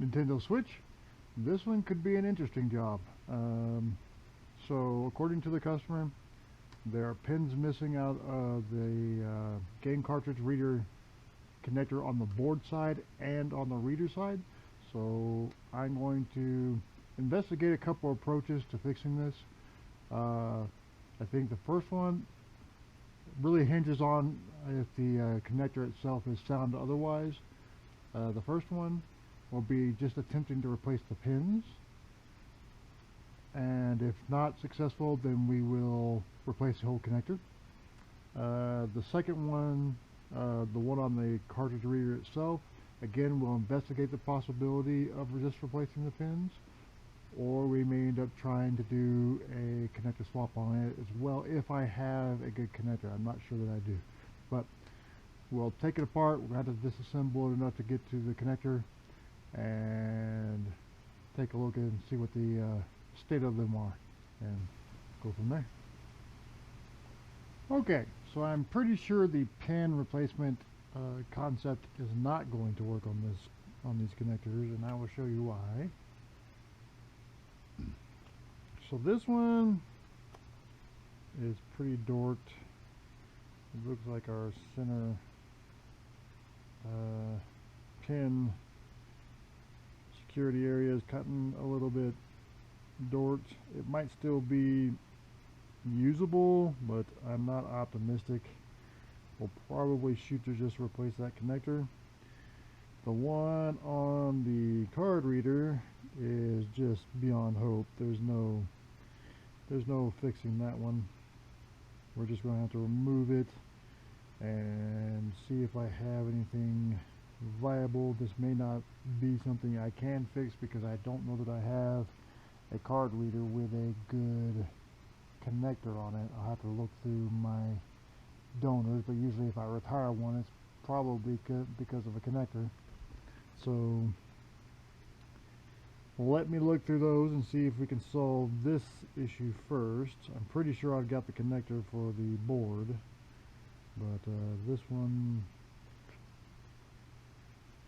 Nintendo Switch. This one could be an interesting job. So according to the customer, there are pins missing out of the game cartridge reader connector on the board side and on the reader side. So I'm going to investigate a couple of approaches to fixing this. I think the first one really hinges on if the connector itself is sound otherwise. The first one will be just attempting to replace the pins, and if not successful, then we will replace the whole connector. The second one, the one on the cartridge reader itself, again, we'll investigate the possibility of just replacing the pins, or we may end up trying to do a connector swap on it as well if I have a good connector. I'm not sure that I do, but we'll take it apart. We're going to have to disassemble it enough to get to the connector and take a look and see what the state of them are and go from there. Okay, so I'm pretty sure the pin replacement concept is not going to work on these connectors, and I will show you why. So this one is pretty dorked. It looks like our center pin security area is cutting a little bit dorked. It might still be usable, but I'm not optimistic. We'll probably shoot to just replace that connector. The one on the card reader is just beyond hope. There's no fixing that one. We're just going to have to remove it and see if I have anything viable. This may not be something I can fix because I don't know that I have a card reader with a good connector on it. I'll have to look through my donors, but usually if I retire one, it's probably because of a connector. So let me look through those and see if we can solve this issue first. I'm pretty sure I've got the connector for the board, but this one,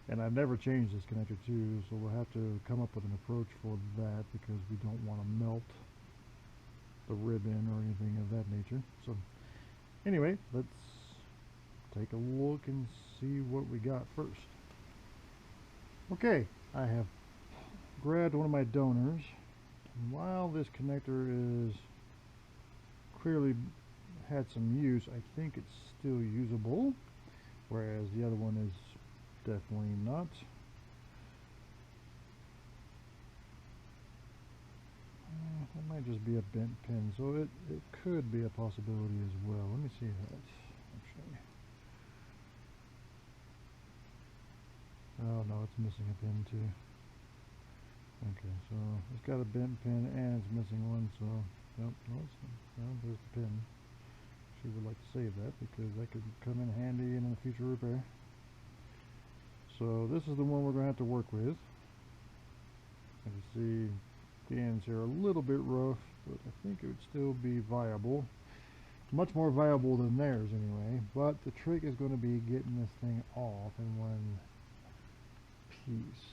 and I've never changed this connector too, so we'll have to come up with an approach for that because we don't want to melt the ribbon or anything of that nature. So anyway, let's take a look and see what we got first. Okay, I have grabbed one of my donors, and while this connector is clearly had some use, I think it's still usable, whereas the other one is definitely not. It might just be a bent pin, so it could be a possibility as well. Let me see that actually. Oh no, it's missing a pin too. Okay, so it's got a bent pin and it's missing one, so nope, no, there's the pin. She would like to save that because that could come in handy in a future repair. So this is the one we're going to have to work with. You can see the ends here are a little bit rough, but I think it would still be viable. Much more viable than theirs anyway, but the trick is going to be getting this thing off in one piece.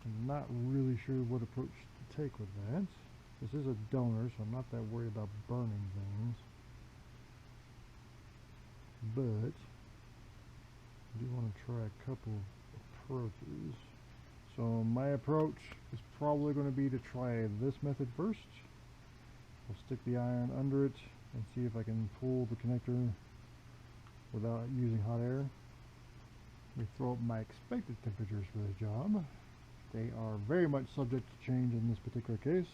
I'm not really sure what approach to take with that. This is a donor, so I'm not that worried about burning things. But I do want to try a couple approaches. So my approach is probably going to be to try this method first. I'll stick the iron under it and see if I can pull the connector without using hot air. Let me throw up my expected temperatures for this job. They are very much subject to change in this particular case,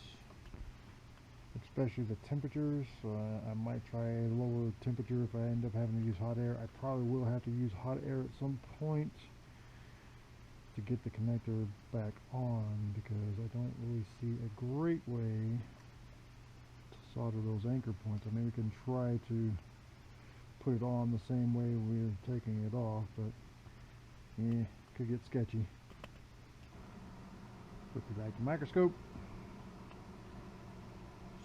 especially the temperatures. I might try a lower temperature if I end up having to use hot air. I probably will have to use hot air at some point to get the connector back on because I don't really see a great way to solder those anchor points. I mean, we can try to put it on the same way we're taking it off, but yeah, could get sketchy. Put it back to microscope.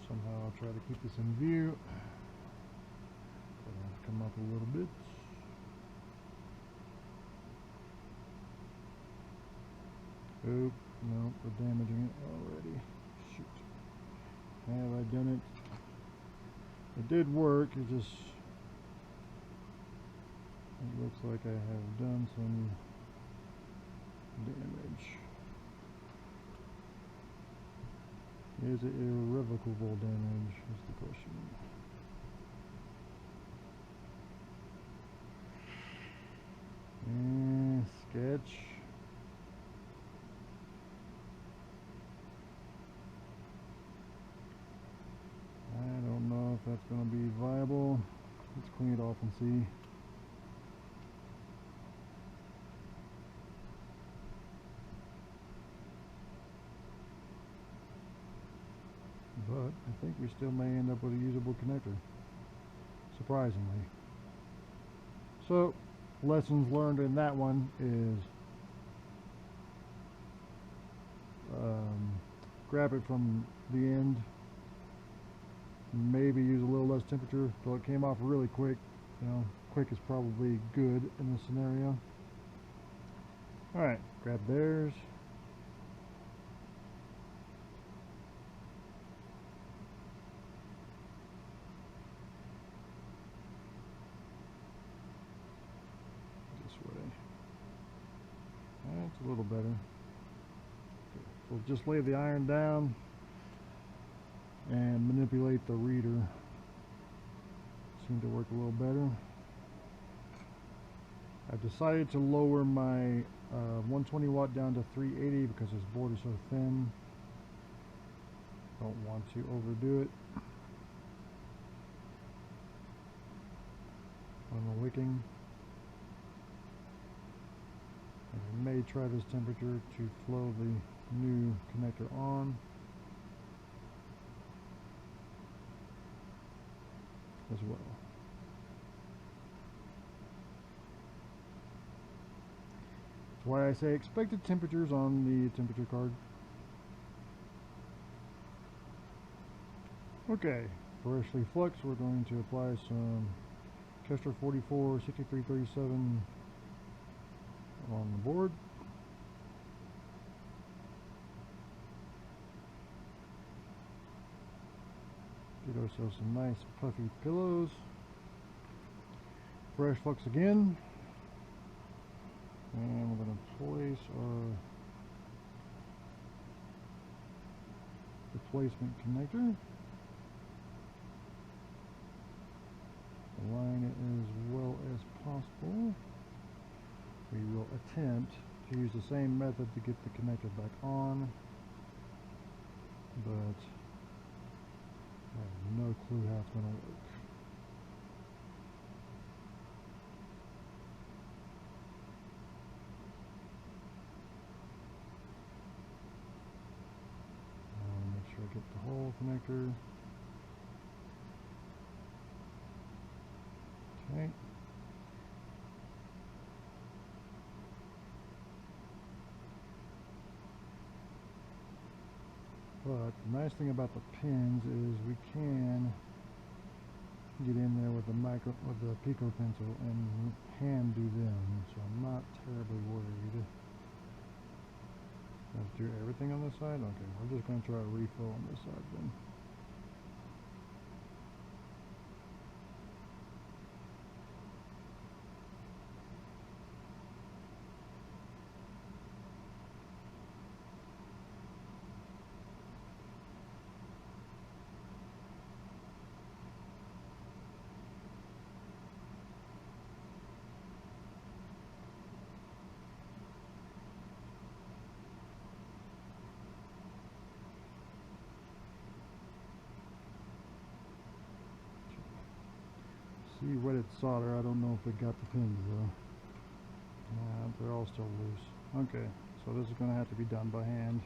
Somehow I'll try to keep this in view. It'll come up a little bit. Oop, no, we're damaging it already. Shoot. Have I done it? It did work, it just... It looks like I have done some damage. Is it irrevocable damage, is the question. And sketch. I don't know if that's going to be viable. Let's clean it off and see. But I think we still may end up with a usable connector, surprisingly. So, lessons learned in that one is grab it from the end, maybe use a little less temperature, so it came off really quick. You know, quick is probably good in this scenario. Alright, grab theirs. That's a little better. So just lay the iron down and manipulate the reader. Seemed to work a little better. I decided to lower my 120 watt down to 380 because this board is so thin. Don't want to overdo it on the wicking. I may try this temperature to flow the new connector on as well. That's why I say expected temperatures on the temperature card. Okay, freshly flux, we're going to apply some Kester 44 6337 on the board. Get ourselves some nice puffy pillows. Fresh flux again. And we're going to place our replacement connector. Align it as well as possible. We will attempt to use the same method to get the connector back on, but I have no clue how it's going to work. Make sure I get the whole connector. Okay. But the nice thing about the pins is we can get in there with the pico pencil and hand do them, so I'm not terribly worried. Let's do everything on this side. Okay, we're just going to try a refill on this side then. See wetted solder. I don't know if it got the pins though. Yeah, they're all still loose. Okay, so this is going to have to be done by hand.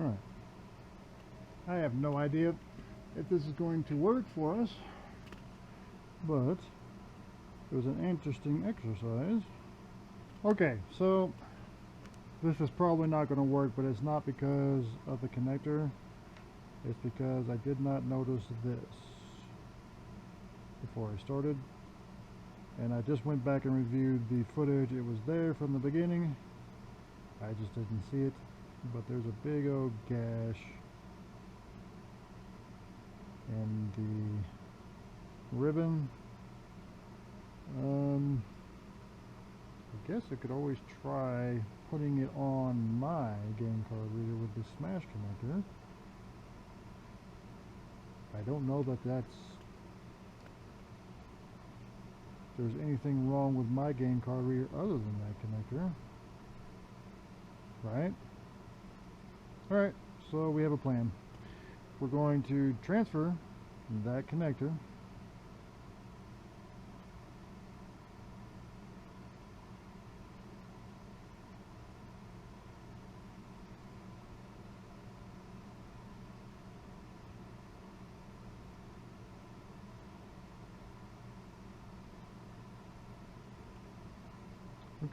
Alright. I have no idea if this is going to work for us, but it was an interesting exercise. Okay, so this is probably not going to work, but it's not because of the connector. It's because I did not notice this before I started. And I just went back and reviewed the footage. It was there from the beginning. I just didn't see it. But there's a big old gash in the ribbon. I guess I could always try putting it on my game card reader with the smash connector. I don't know that there's anything wrong with my game card reader other than that connector. Right? Alright, so we have a plan. We're going to transfer that connector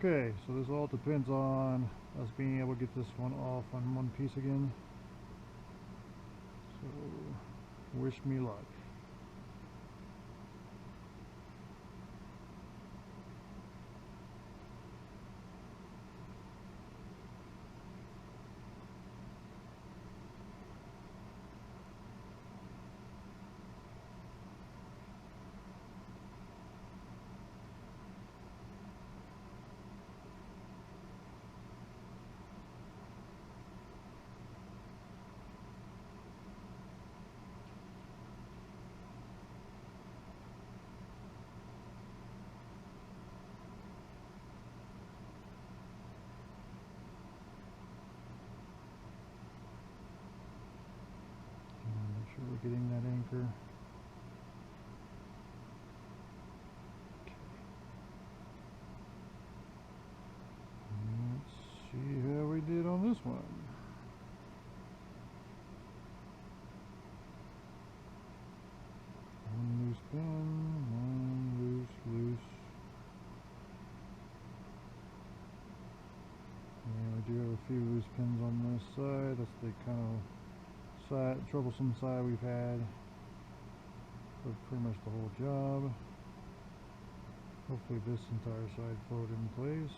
Okay, so this all depends on us being able to get this one off on one piece again. So, wish me luck. We're getting that anchor. Okay. Let's see how we did on this one. One loose pin, one loose. And we do have a few loose pins on this side. That's the kind of troublesome side we've had for pretty much the whole job. Hopefully this entire side flowed in place.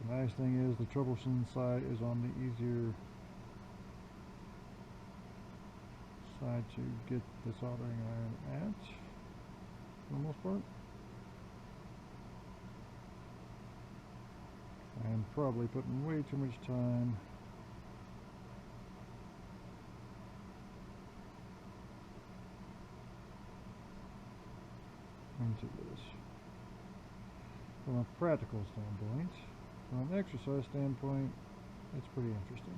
The nice thing is the troublesome side is on the easier side to get the soldering iron at, for the most part. I'm probably putting way too much time into this. From a practical standpoint, from an exercise standpoint, it's pretty interesting.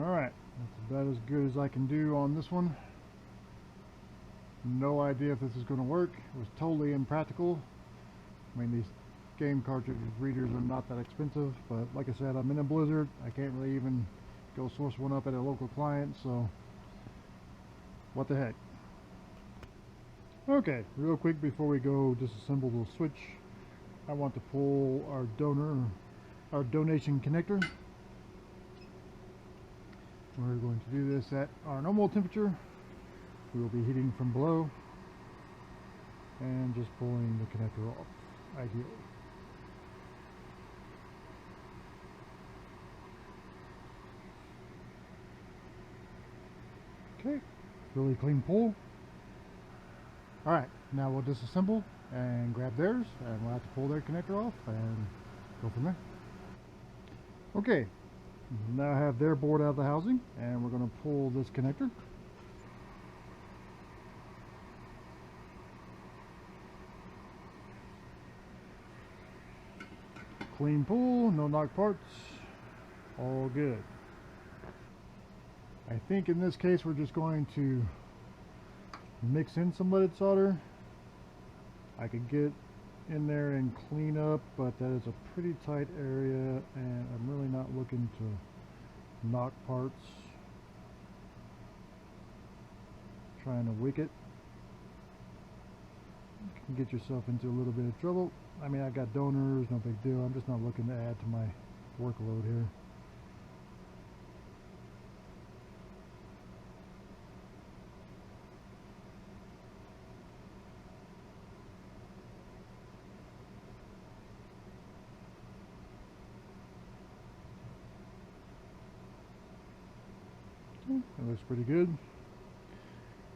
Alright, that's about as good as I can do on this one. No idea if this is going to work. It was totally impractical. I mean, these game cartridge readers are not that expensive, but like I said, I'm in a blizzard. I can't really even go source one up at a local client, so what the heck. Okay, real quick before we go disassemble the switch, I want to pull our donation connector. We're going to do this at our normal temperature. We will be heating from below. and just pulling the connector off, ideally. Okay, really clean pull. Alright, now we'll disassemble and grab theirs, and we'll have to pull their connector off and go from there. Okay, now I have their board out of the housing, and we're going to pull this connector. Clean pull, no knock parts, all good. I think in this case we're just going to mix in some leaded solder. I could get in there and clean up, but that is a pretty tight area, and I'm really not looking to knock parts. Trying to wick it can get yourself into a little bit of trouble. I mean, I got donors, no big deal. I'm just not looking to add to my workload here. That looks pretty good.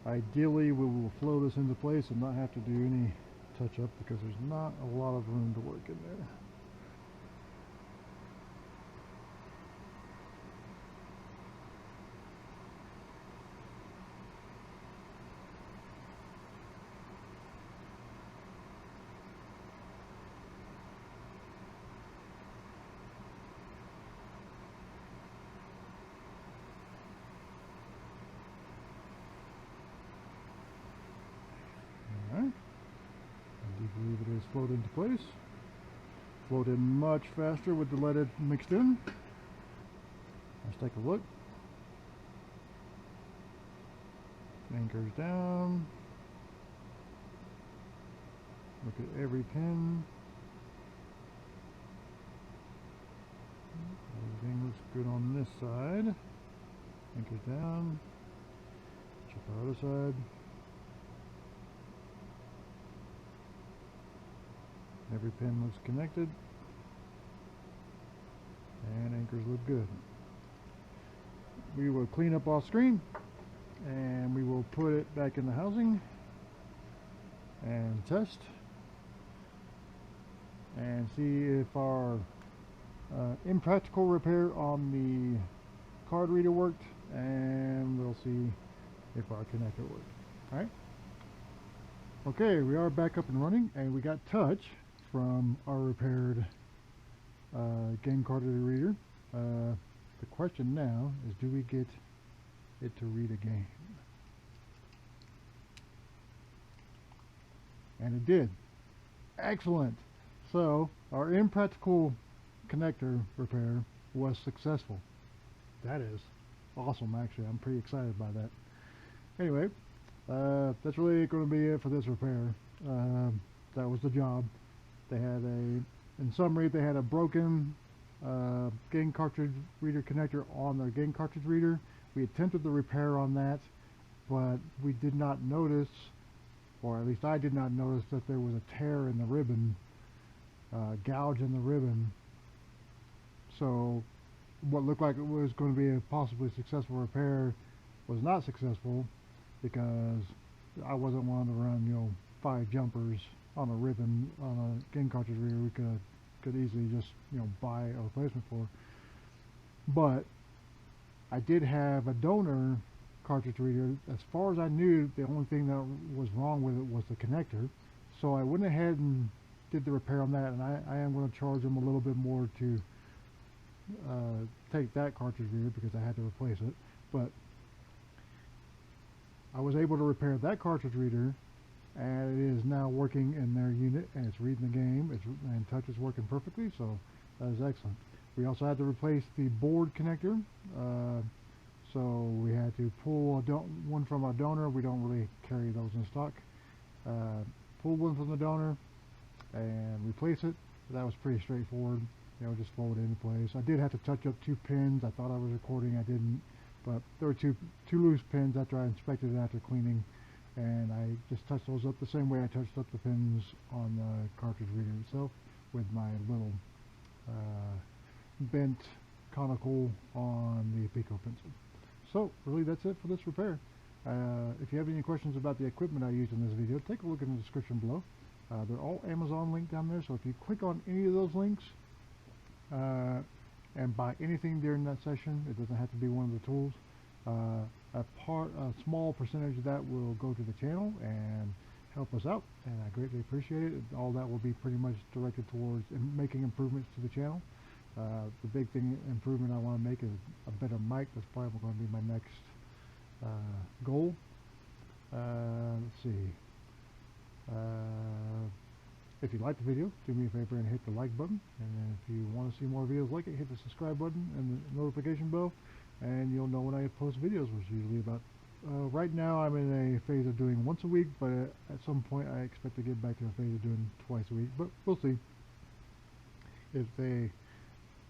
Ideally, we will flow this into place and not have to do any touch up because there's not a lot of room to work in there. Alright, I do believe it is flowed into place. Flowed in much faster with the leaded mixed in. Let's take a look. Anchors down. Look at every pin. Everything looks good on this side. Anchors down. Check our other side. Every pin looks connected. And anchors look good. We will clean up off screen and we will put it back in the housing and test and see if our impractical repair on the card reader worked, and we'll see if our connector worked. Alright. Okay, we are back up and running, and we got touch from our repaired game card reader. The question now is, do we get it to read a game? And it did. Excellent. So our impractical connector repair was successful. That is awesome, actually. I'm pretty excited by that. Anyway, that's really going to be it for this repair. That was the job. They had in summary, they had a broken game cartridge reader connector on their game cartridge reader. We attempted the repair on that, but we did not notice, or at least I did not notice, that there was a tear in the ribbon, gouge in the ribbon. So what looked like it was going to be a possibly successful repair was not successful, because I wasn't wanting to run 5 jumpers on a ribbon on a game cartridge reader. We could easily just buy a replacement for. But I did have a donor cartridge reader. As far as I knew, the only thing that was wrong with it was the connector. So I went ahead and did the repair on that, and I am going to charge them a little bit more to take that cartridge reader because I had to replace it. But I was able to repair that cartridge reader, and it is now working in their unit, and it's reading the game, and touch is working perfectly, so that is excellent. We also had to replace the board connector, so we had to pull one from our donor. We don't really carry those in stock. Pull one from the donor and replace it. That was pretty straightforward. Just fold it into place. I did have to touch up 2 pins. I thought I was recording, I didn't, but there were two loose pins after I inspected it after cleaning. and I just touched those up the same way I touched up the pins on the cartridge reader itself with my little bent conical on the Pico pencil. So really that's it for this repair. If you have any questions about the equipment I used in this video, take a look in the description below. They're all Amazon linked down there, so if you click on any of those links and buy anything during that session, it doesn't have to be one of the tools, a small percentage of that will go to the channel and help us out, and I greatly appreciate it. All that will be pretty much directed towards making improvements to the channel. The big improvement I want to make is a better mic. That's probably going to be my next goal. Let's see. If you like the video, do me a favor and hit the like button, and then if you want to see more videos like it, hit the subscribe button and the notification bell, and you'll know when I post videos, which is usually about right now I'm in a phase of doing once a week, but at some point I expect to get back to a phase of doing twice a week, but we'll see. If they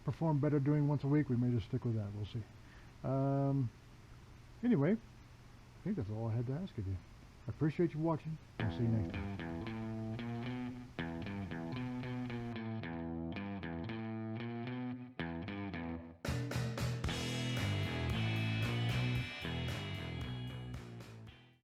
perform better doing once a week, we may just stick with that. We'll see. Anyway, I think that's all I had to ask of you. I appreciate you watching. I'll see you next time.